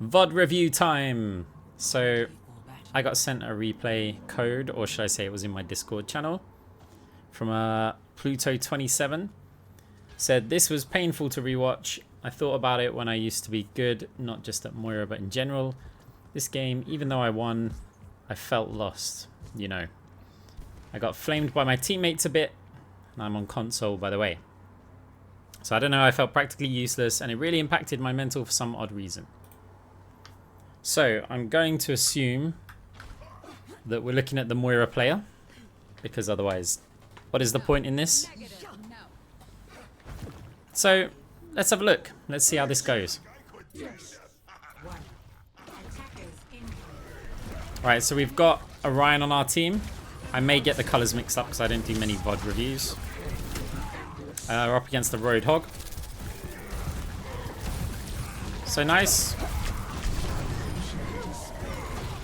VOD review time. So I got sent a replay code, or should I say it was in my Discord channel, from Pluto27. Said this was painful to rewatch. I thought about it when I used to be good, not just at Moira but in general. This game, even though I won, I felt lost, you know. I got flamed by my teammates a bit, and I'm on console, by the way. So I don't know, I felt practically useless, and it really impacted my mental for some odd reason. So I'm going to assume that we're looking at the Moira player, because otherwise, what is the point in this? So let's have a look. Let's see how this goes. Right, so we've got Orion on our team. I may get the colours mixed up because I don't do many VOD reviews. We're up against the Roadhog. So nice.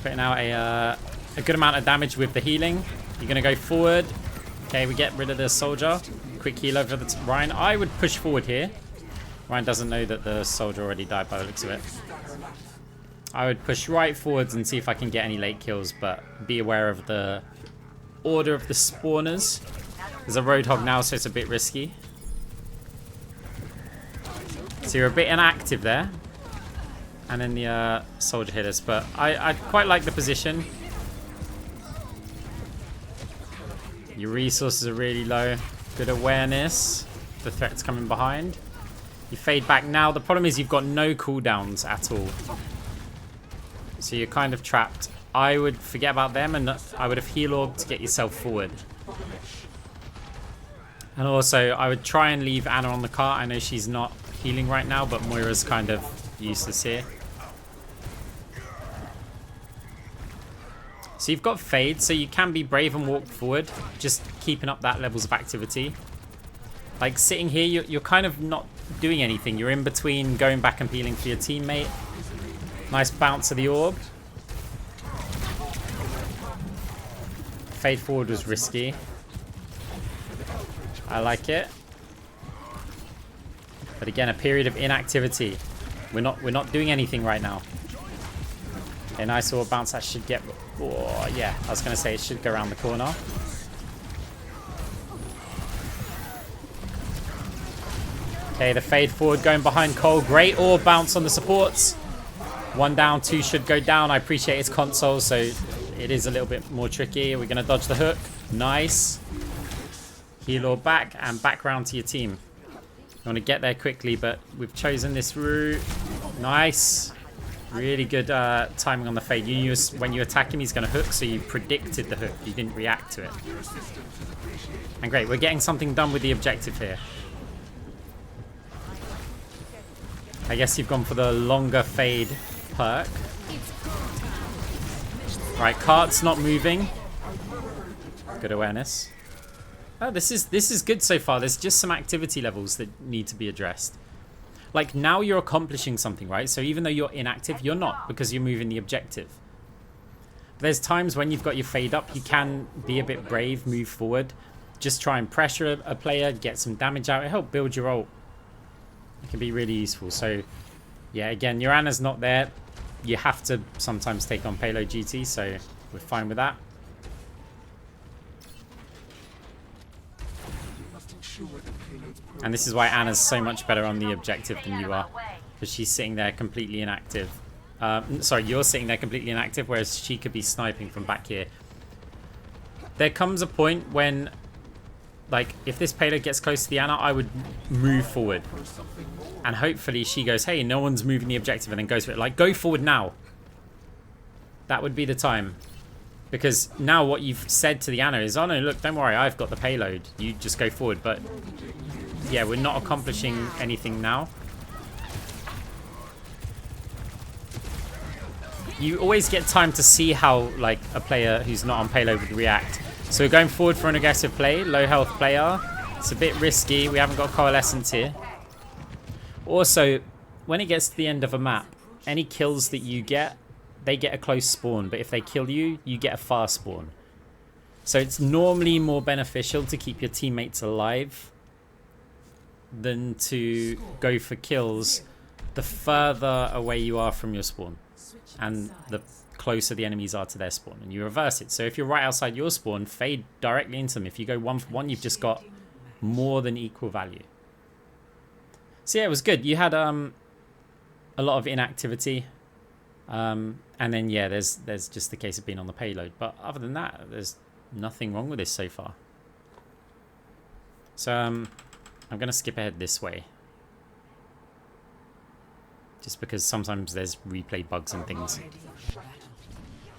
Putting out a good amount of damage with the healing. You're going to go forward. Okay, we get rid of the soldier. Quick heal over the Ryan. I would push forward here. Ryan doesn't know that the soldier already died by the looks of it. I would push right forwards and see if I can get any late kills, but be aware of the order of the spawners. There's a Roadhog now, so it's a bit risky. So you're a bit inactive there. And then the soldier hit us, but I quite like the position. Your resources are really low. Good awareness. The threat's coming behind. You fade back now. The problem is you've got no cooldowns at all. So you're kind of trapped. I would forget about them, and I would have heal orb to get yourself forward. And also, I would try and leave Anna on the cart. I know she's not healing right now, but Moira's kind of useless here. So you've got fade, so you can be brave and walk forward, just keeping up that levels of activity. Like sitting here, you're kind of not doing anything. You're in between going back and healing for your teammate. Nice bounce of the orb. Fade forward was risky. I like it. But again, a period of inactivity. We're not doing anything right now. A nice orb bounce that should get... Oh, yeah, I was going to say it should go around the corner. Okay, the fade forward going behind Cole. Great orb bounce on the supports. One down, two should go down. I appreciate it's console, so it is a little bit more tricky. We're going to dodge the hook. Nice. Heal orb back and back round to your team. You want to get there quickly, but we've chosen this route. Nice. Really good timing on the fade. You knew when you attack him, he's going to hook, so you predicted the hook. You didn't react to it. And great, we're getting something done with the objective here. I guess you've gone for the longer fade perk. Right, cart's not moving. Good awareness. Oh, this is good so far. There's just some activity levels that need to be addressed. Like, now you're accomplishing something, right? So even though you're inactive, you're not, because you're moving the objective. There's times when you've got your fade up, you can be a bit brave, move forward. Just try and pressure a player, get some damage out. It helps build your ult. It can be really useful. So, yeah, again, your Anna's not there. You have to sometimes take on payload duty, so we're fine with that. And this is why Anna's so much better on the objective than you are, because she's sitting there completely inactive. Sorry, you're sitting there completely inactive, whereas she could be sniping from back here. There comes a point when, like, if this payload gets close to the Anna, I would move forward. And hopefully she goes, hey, no one's moving the objective, and then goes for it. Like, go forward now. That would be the time. Because now what you've said to the Anna is, oh no, look, don't worry, I've got the payload. You just go forward. But yeah, we're not accomplishing anything now. You always get time to see how, like, a player who's not on payload would react. So we're going forward for an aggressive play, low health player. It's a bit risky. We haven't got coalescence here. Also, when it gets to the end of a map, any kills that you get, they get a close spawn, but if they kill you, you get a far spawn. So it's normally more beneficial to keep your teammates alive than to go for kills the further away you are from your spawn, and the closer the enemies are to their spawn, and you reverse it. So if you're right outside your spawn, fade directly into them. If you go 1 for 1, you've just got more than equal value. So yeah, it was good. You had a lot of inactivity, and then yeah, there's just the case of being on the payload. But other than that, there's nothing wrong with this so far. So I'm gonna skip ahead this way, just because sometimes there's replay bugs and things.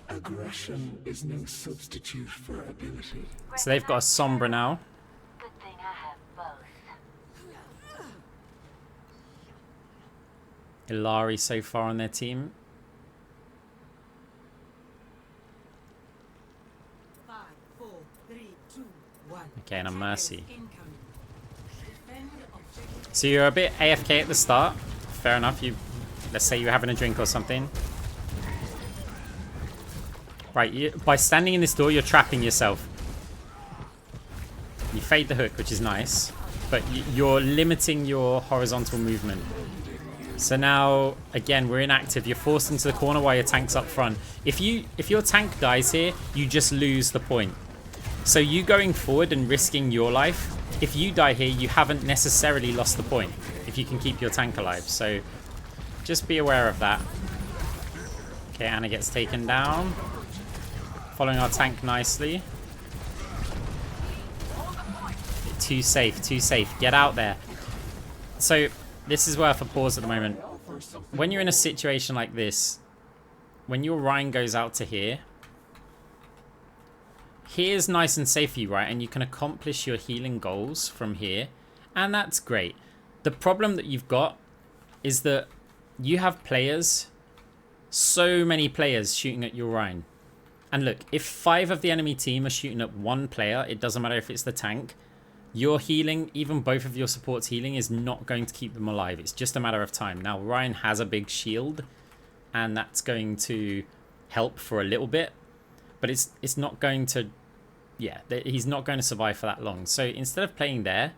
Aggression is no substitute for ability. So they've got a Sombra now. Good thing I have both. Ilari so far on their team. 5, 4, 3, 2, 1. Okay, and a Mercy. So you're a bit AFK at the start. Fair enough. Let's say you're having a drink or something. Right, by standing in this door, you're trapping yourself. You fade the hook, which is nice, but you're limiting your horizontal movement. So now, again, we're inactive. You're forced into the corner while your tank's up front. If your tank dies here, you just lose the point. So you going forward and risking your life, if you die here, you haven't necessarily lost the point if you can keep your tank alive. So just be aware of that. Okay, Anna gets taken down. Following our tank nicely. Too safe, too safe. Get out there. So this is worth a pause at the moment. When you're in a situation like this, when your Rhine goes out to here, here's nice and safe for you, right? And you can accomplish your healing goals from here, and that's great. The problem that you've got is that you have players, so many players shooting at your Rhine. And look, if 5 of the enemy team are shooting at 1 player, it doesn't matter if it's the tank, your healing, even both of your supports healing, is not going to keep them alive. It's just a matter of time. Now, Ryan has a big shield, and that's going to help for a little bit, but it's not going to, yeah, he's not going to survive for that long. So instead of playing there,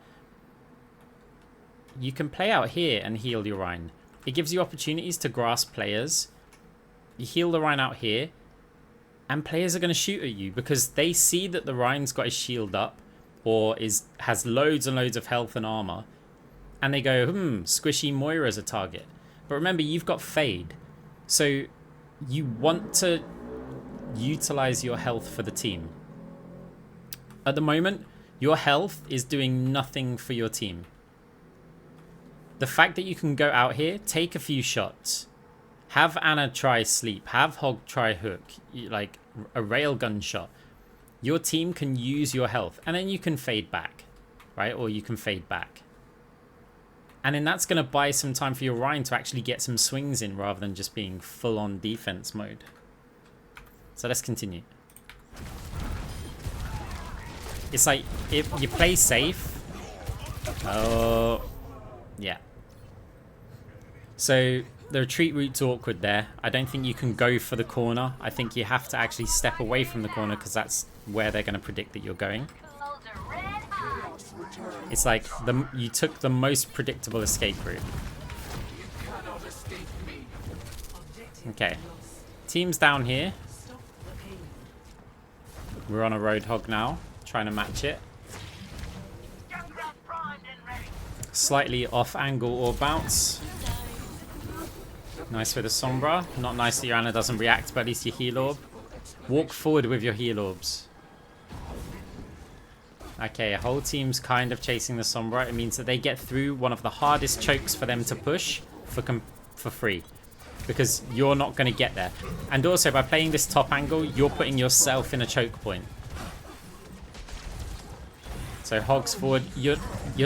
you can play out here and heal your Rhine. It gives you opportunities to grasp players. You heal the Rhine out here, and players are going to shoot at you because they see that the Rhine's got his shield up or has loads and loads of health and armor, and they go, squishy Moira as a target. But remember, you've got Fade, so you want to utilize your health for the team. At the moment, your health is doing nothing for your team. The fact that you can go out here, take a few shots, have Anna try sleep, have Hog try hook, like a railgun shot. Your team can use your health, and then you can fade back, right? Or you can fade back. And then that's going to buy some time for your Rhine to actually get some swings in rather than just being full-on defense mode. So let's continue. It's like, if you play safe... Oh, yeah. So the retreat route's awkward there. I don't think you can go for the corner. I think you have to actually step away from the corner because that's where they're going to predict that you're going. It's like you took the most predictable escape route. Okay. Team's down here. We're on a Roadhog now, trying to match it. Slightly off angle or bounce. Nice with a Sombra. Not nice that your Ana doesn't react, but at least your heal orb. Walk forward with your heal orbs. Okay, a whole team's kind of chasing the Sombra. It means that they get through one of the hardest chokes for them to push for free. Because you're not going to get there. And also, by playing this top angle, you're putting yourself in a choke point. So Hogs forward. You're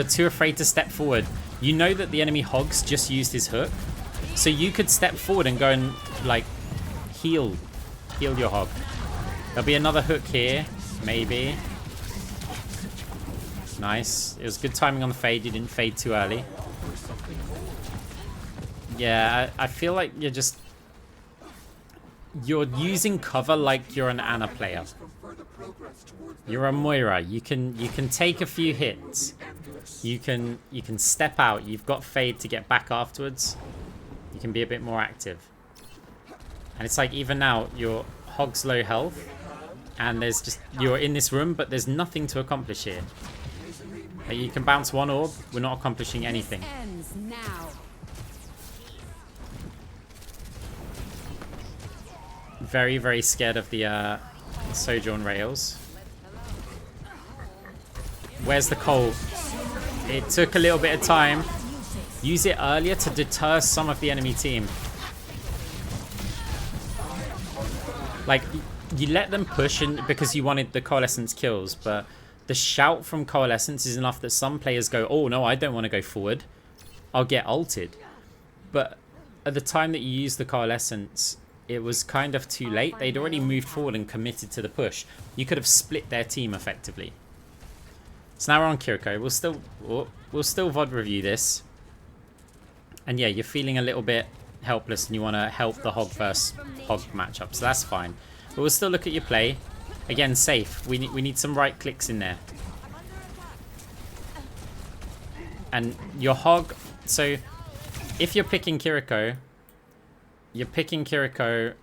too afraid to step forward. You know that the enemy Hogs just used his hook. So you could step forward and go and, like, heal your Hog. There'll be another hook here, maybe. Nice. It was good timing on the fade. You didn't fade too early. Yeah, I feel like you're using cover like you're an Ana player. You're a Moira. You can take a few hits. You can step out. You've got fade to get back afterwards. You can be a bit more active. And it's like even now, your Hog's low health. And there's just, you're in this room, but there's nothing to accomplish here. Like you can bounce one orb, we're not accomplishing anything. Ends now. Very, very scared of the Sojourn rails. Where's the coal? It took a little bit of time. Use it earlier to deter some of the enemy team. Like, you let them push in because you wanted the Coalescence kills, but the shout from Coalescence is enough that some players go, oh no, I don't want to go forward. I'll get ulted. But at the time that you used the Coalescence, it was kind of too late. They'd already moved forward and committed to the push. You could have split their team effectively. So now we're on Kiriko. We'll still VOD review this. And yeah, you're feeling a little bit helpless and you want to help the Hog versus Hog matchup. So that's fine. But we'll still look at your play. Again, safe. We need some right clicks in there. And your Hog... So, if you're picking Kiriko... You're picking Kiriko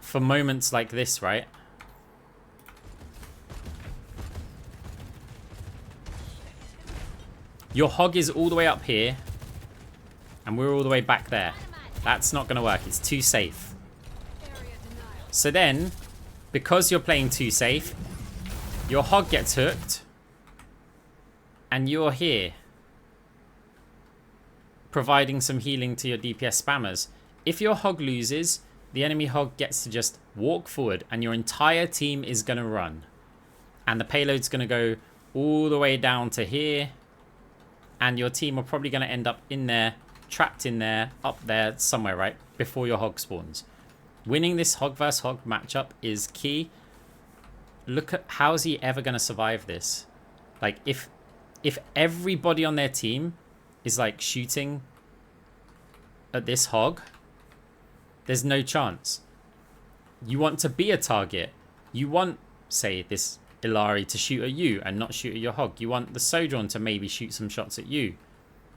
for moments like this, right? Your Hog is all the way up here. And we're all the way back there. That's not going to work. It's too safe. So then, because you're playing too safe, your Hog gets hooked. And you're here. Providing some healing to your DPS spammers. If your Hog loses, the enemy Hog gets to just walk forward and your entire team is going to run. And the payload's going to go all the way down to here. And your team are probably going to end up in there, trapped in there, up there somewhere, right? Before your Hog spawns. Winning this Hog vs Hog matchup is key. Look at how's he ever going to survive this? Like if everybody on their team is like shooting at this Hog, there's no chance. You want to be a target. You want, say, this Illari to shoot at you and not shoot at your Hog. You want the Sojourn to maybe shoot some shots at you.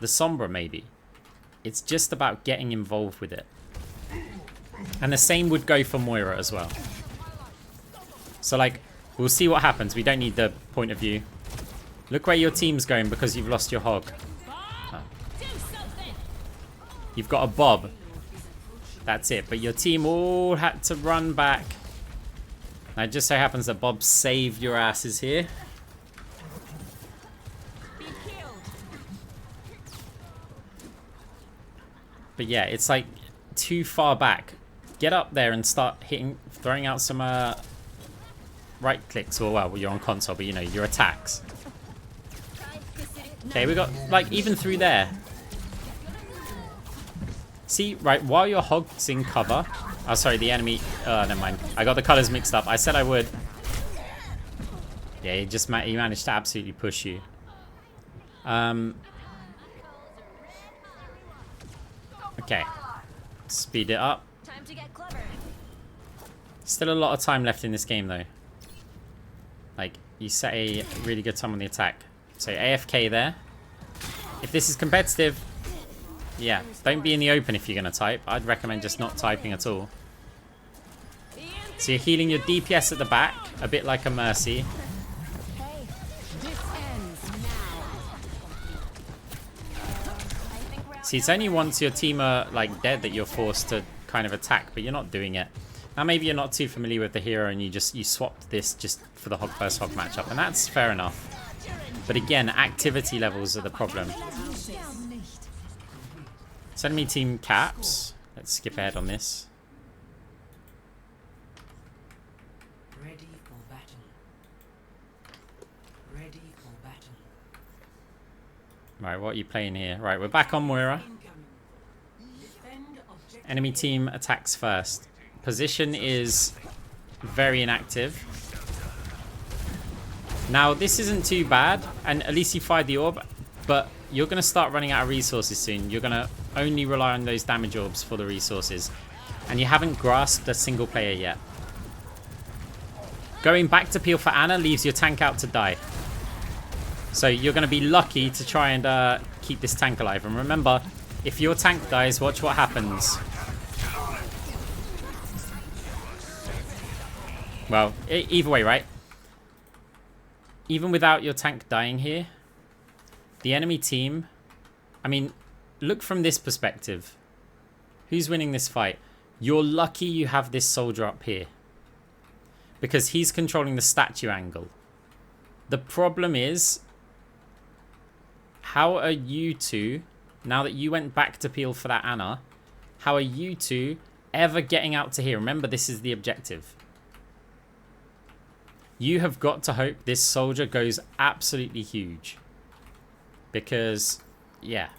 The Sombra maybe. It's just about getting involved with it. And the same would go for Moira as well. So like, we'll see what happens. We don't need the point of view. Look where your team's going because you've lost your Hog. You've got a Bob. That's it. But your team all had to run back. Now it just so happens that Bob saved your asses here. But yeah, it's like too far back. Get up there and start throwing out some right clicks. Or well, you're on console, but you know, your attacks. Okay, we got like even through there. See, right, while your Hog's in cover... Oh, sorry, the enemy... never mind. I got the colors mixed up. I said I would. Yeah, he managed to absolutely push you. Okay. Speed it up. Time to get clever. Still a lot of time left in this game, though. Like, you set a really good time on the attack. So, AFK there. If this is competitive... Yeah, don't be in the open if you're going to type. I'd recommend just not typing at all. So you're healing your DPS at the back, a bit like a Mercy. See, it's only once your team are like dead that you're forced to kind of attack, but you're not doing it. Now maybe you're not too familiar with the hero and you swapped this just for the Hog vs Hog matchup, and that's fair enough. But again, activity levels are the problem. So enemy team caps. Let's skip ahead on this. Ready for battle. Ready for battle. Right, what are you playing here? Right, we're back on Moira. Enemy team attacks first. Position is very inactive. Now, this isn't too bad, and at least you fired the orb, but you're going to start running out of resources soon. You're going to only rely on those damage orbs for the resources. And you haven't grasped a single player yet. Going back to peel for Ana leaves your tank out to die. So you're going to be lucky to try and keep this tank alive. And remember, if your tank dies, watch what happens. Well, either way, right? Even without your tank dying here, the enemy team... I mean, look from this perspective. Who's winning this fight? You're lucky you have this soldier up here, because he's controlling the statue angle. The problem is, how are you two, now that you went back to peel for that Anna, how are you two ever getting out to here? Remember, this is the objective. You have got to hope this soldier goes absolutely huge. Because, yeah.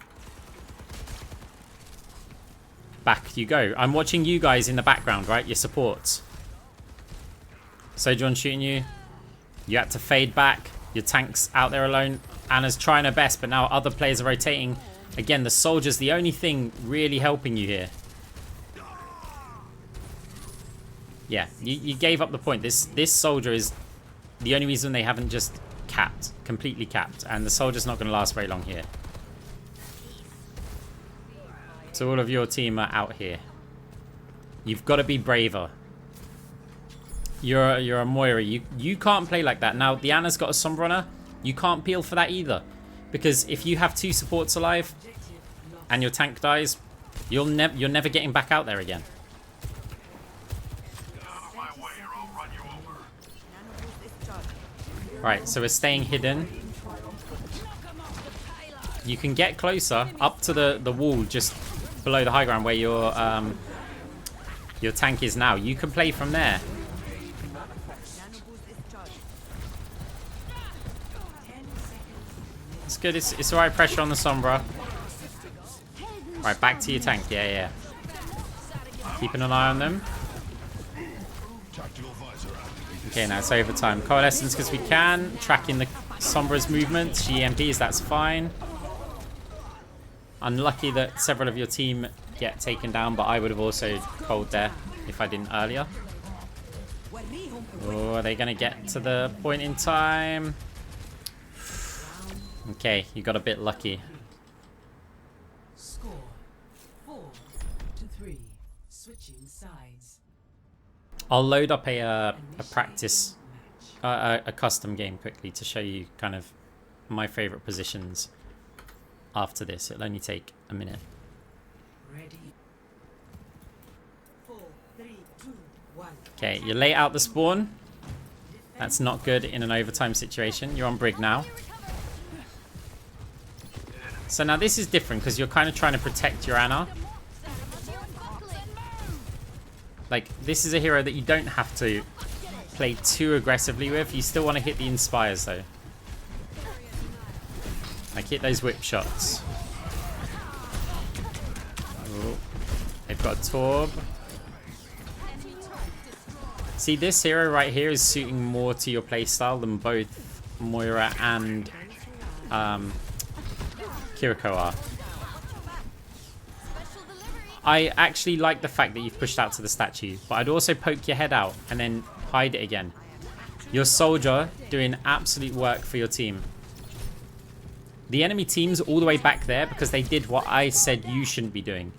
Back you go. I'm watching you guys in the background, right? Your supports. Sojourn shooting you. You had to fade back. Your tank's out there alone. Anna's trying her best, but now other players are rotating. Again, the soldier's the only thing really helping you here. Yeah, you gave up the point. This soldier is the only reason they haven't just capped. Completely capped. And the soldier's not going to last very long here. So all of your team are out here. You've got to be braver. You're a Moira. You can't play like that. Now, the Anna's got a Sombra on her. You can't peel for that either. Because if you have 2 supports alive and your tank dies, you're never getting back out there again. Right, so we're staying hidden. You can get closer up to the wall just below the high ground where your tank is now. You can play from there. It's good. It's alright. Pressure on the Sombra. Right, back to your tank. Yeah. Keeping an eye on them. Okay, now it's overtime. Coalescence because we can. Tracking the Sombra's movements. She EMPs, that's fine. Unlucky that several of your team get taken down, but I would have also cold there if I didn't earlier. Oh, are they going to get to the point in time? Okay, you got a bit lucky. Score 4-3. Switching sides. I'll load up a practice, a custom game quickly to show you kind of my favorite positions after this. It'll only take a minute. Ready. 4, 3, 2, 1. Okay, you lay out the spawn. That's not good in an overtime situation. You're on Brig now. So now this is different because you're kind of trying to protect your Anna. Like, this is a hero that you don't have to play too aggressively with. You still want to hit the Inspires, though. Like, hit those whip shots. Ooh. They've got Torb. See, this hero right here is suiting more to your playstyle than both Moira and Kiriko are. I actually like the fact that you've pushed out to the statue, but I'd also poke your head out and then hide it again. Your soldier doing absolute work for your team. The enemy team's all the way back there because they did what I said you shouldn't be doing.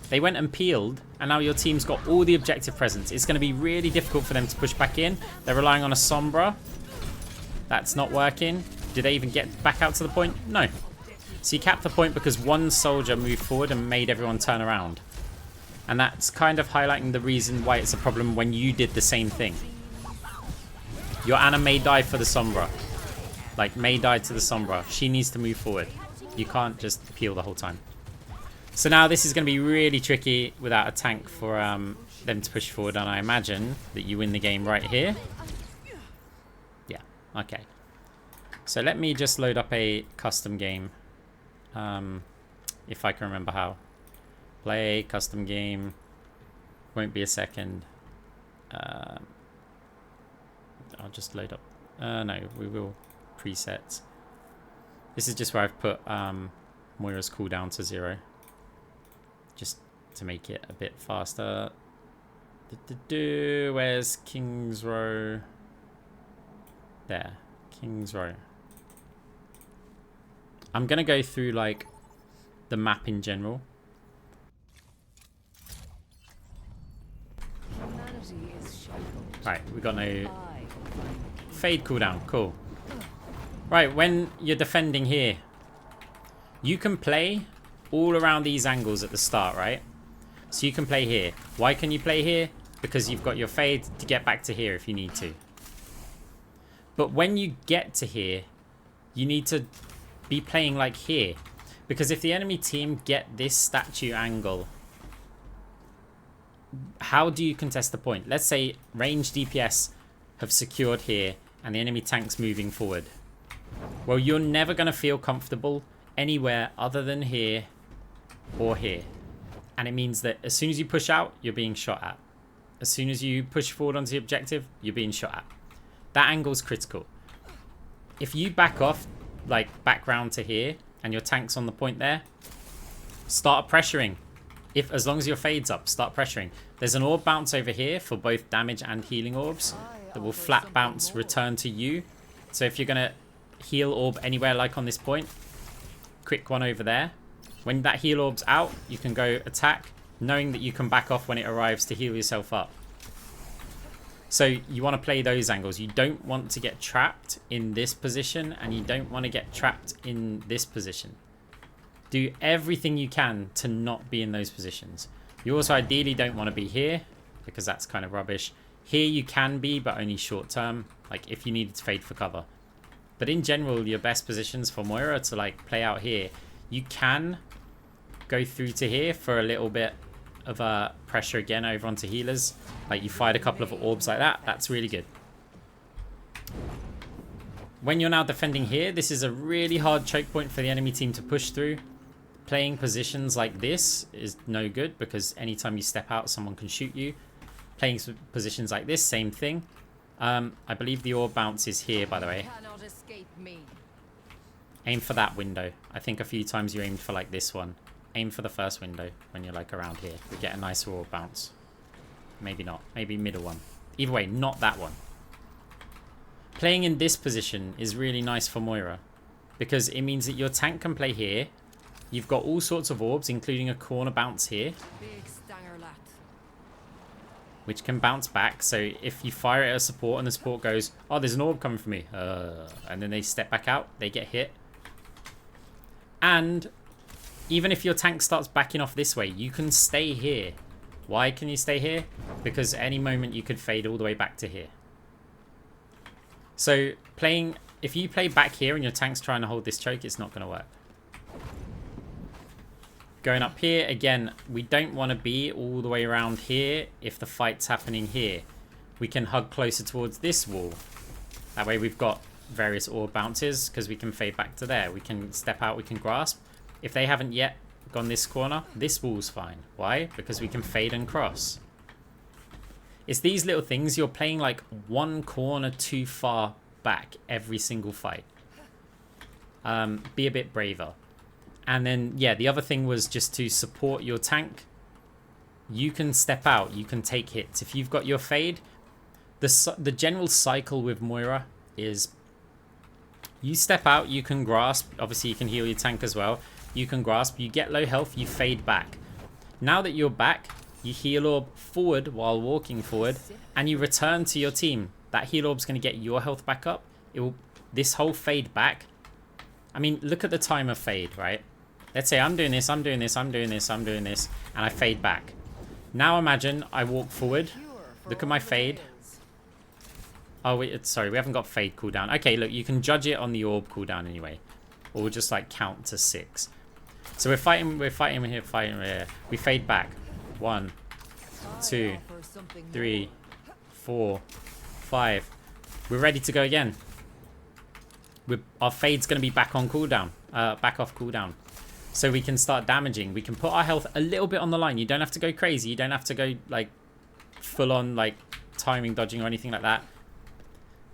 They went and peeled, and now your team's got all the objective presence. It's going to be really difficult for them to push back in. They're relying on a Sombra. That's not working. Did they even get back out to the point? No. So you capped the point because one soldier moved forward and made everyone turn around. And that's kind of highlighting the reason why it's a problem when you did the same thing. Your Anna may die for the Sombra. Like, May died to the Sombra. She needs to move forward. You can't just peel the whole time. So now this is going to be really tricky without a tank for them to push forward. And I imagine that you win the game right here. Yeah, okay. So let me just load up a custom game. If I can remember how. Play, custom game. Won't be a second. I'll just load up. No, we will. Presets. This is just where I've put Moira's cooldown to 0. Just to make it a bit faster. Where's King's Row? There. King's Row. I'm going to go through like the map in general. Humanity is shackled. Right, we got no I fade cooldown. Cool. Right, when you're defending here, you can play all around these angles at the start, right? So you can play here. Why can you play here? Because you've got your fade to get back to here if you need to. But when you get to here, you need to be playing like here. Because if the enemy team get this statue angle, how do you contest the point? Let's say range DPS have secured here and the enemy tank's moving forward. Well, you're never going to feel comfortable anywhere other than here or here. And it means that as soon as you push out, you're being shot at. As soon as you push forward onto the objective, you're being shot at. That angle's critical. If you back off, like back round to here, and your tank's on the point there, start pressuring. As long as your fade's up, start pressuring. There's an orb bounce over here for both damage and healing orbs that will flat bounce return to you. So if you're going to heal orb anywhere like on this point, quick one over there. When that heal orb's out, you can go attack, knowing that you can back off when it arrives to heal yourself up. So you want to play those angles. You don't want to get trapped in this position, and you don't want to get trapped in this position. Do everything you can to not be in those positions. You also ideally don't want to be here, because that's kind of rubbish. Here you can be, but only short term, like if you needed to fade for cover. But in general, your best positions for Moira to like play out here. You can go through to here for a little bit of pressure again over onto healers. Like you fired a couple of orbs like that. That's really good. When you're now defending here, this is a really hard choke point for the enemy team to push through. Playing positions like this is no good because anytime you step out, someone can shoot you. Playing positions like this, same thing. I believe the orb bounce is here, by the way. cannot escape me. Aim for that window. I think a few times you aimed for like this one. Aim for the first window when you're like around here. We get a nice orb bounce. Maybe not. Maybe middle one. Either way, not that one. Playing in this position is really nice for Moira because it means that your tank can play here. You've got all sorts of orbs, including a corner bounce here, Big stanger lat. which can bounce back. So if you fire it at a support and the support goes, oh, there's an orb coming for me, and then they step back out, they get hit. And even if your tank starts backing off this way, you can stay here. Why can you stay here? Because at any moment you could fade all the way back to here. So if you play back here and your tank's trying to hold this choke, it's not going to work. Going up here, again, we don't want to be all the way around here if the fight's happening here. We can hug closer towards this wall. That way we've got various orb bounces because we can fade back to there. We can step out, we can grasp. If they haven't yet gone this corner, this wall's fine. Why? Because we can fade and cross. It's these little things. You're playing like one corner too far back every single fight. Be a bit braver. And then, yeah, the other thing was just to support your tank. You can step out. You can take hits. If you've got your fade, the general cycle with Moira is you step out, you can grasp. Obviously, you can heal your tank as well. You can grasp. You get low health, you fade back. Now that you're back, you heal orb forward while walking forward, and you return to your team. That heal orb's going to get your health back up. This whole fade back. I mean, look at the time of fade, right? Let's say I'm doing this, I'm doing this, I'm doing this, I'm doing this, and I fade back. Now imagine I walk forward. Look at my fade. Oh, wait, sorry, we haven't got fade cooldown. Okay, look, you can judge it on the orb cooldown anyway. Or we'll just like count to 6. So we're fighting here. We fade back. 1, 2, 3, 4, 5. We're ready to go again. Our fade's going to be back on cooldown. Back off cooldown. So we can start damaging. We can put our health a little bit on the line. You don't have to go crazy. You don't have to go like full on like timing dodging or anything like that.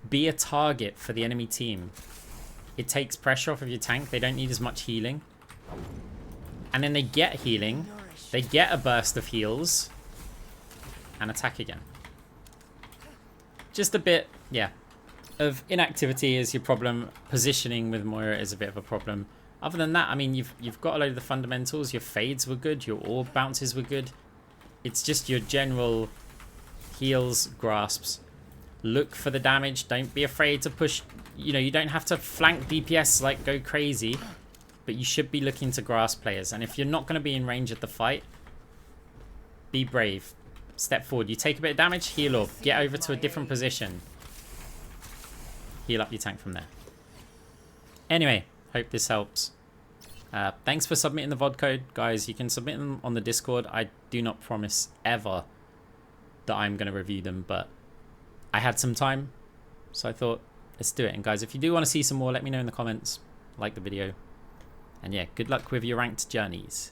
Be a target for the enemy team. It takes pressure off of your tank. They don't need as much healing. And then they get healing. They get a burst of heals. And attack again. Just a bit, yeah, of inactivity is your problem. Positioning with Moira is a bit of a problem. Other than that, I mean, you've got a load of the fundamentals. Your fades were good. Your orb bounces were good. It's just your general heals, grasps. Look for the damage. Don't be afraid to push. You know, you don't have to flank DPS like go crazy, but you should be looking to grasp players. And if you're not going to be in range of the fight, be brave. Step forward. You take a bit of damage, heal orb. Get over to a different position. Heal up your tank from there. Anyway, hope this helps. Thanks for submitting the VOD code, guys. You can submit them on the Discord. I do not promise ever that I'm going to review them, but I had some time, so I thought, let's do it. And guys, if you do want to see some more, let me know in the comments. Like the video. And yeah, good luck with your ranked journeys.